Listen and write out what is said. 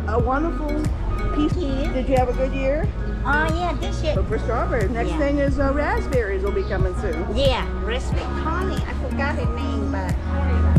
a wonderful piece. Did you have a good year? Yeah, this year. Look for strawberries. Next Yeah. thing is raspberries will be coming soon. Yeah, respect honey. I forgot the name, but